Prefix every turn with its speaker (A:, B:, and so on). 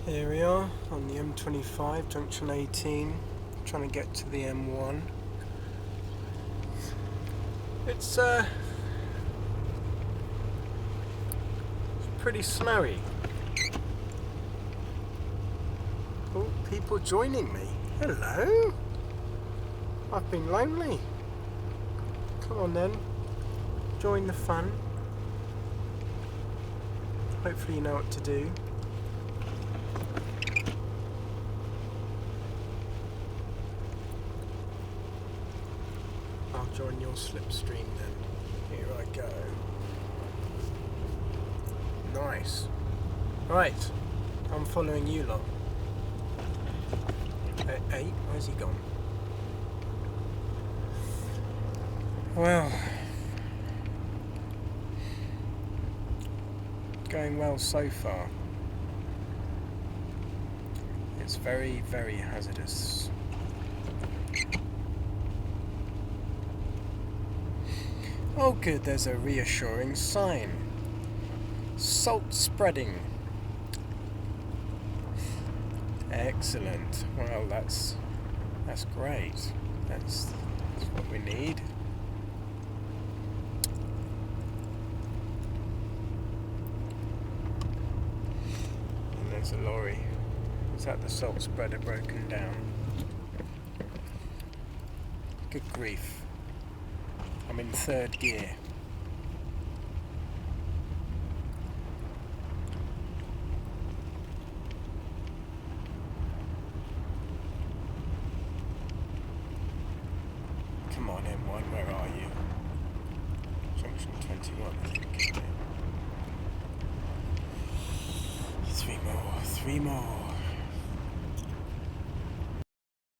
A: Here we are on the M25, junction 18, trying to get to the M1. It's pretty snowy. Oh, people joining me. Hello. I've been lonely. Come on then, join the fun. Hopefully you know what to do. I'll join your slipstream then. Here I go. Nice. Right, I'm following you lot. Hey, where's he gone? Well, going well so far. It's very, very hazardous. Oh good, there's a reassuring sign. Salt spreading. Excellent. Well, that's great. That's what we need. And there's a lorry. Is that the salt spreader broken down? Good grief. I'm in third gear. Come on, M1, where are you? Junction 21, I think. Three more.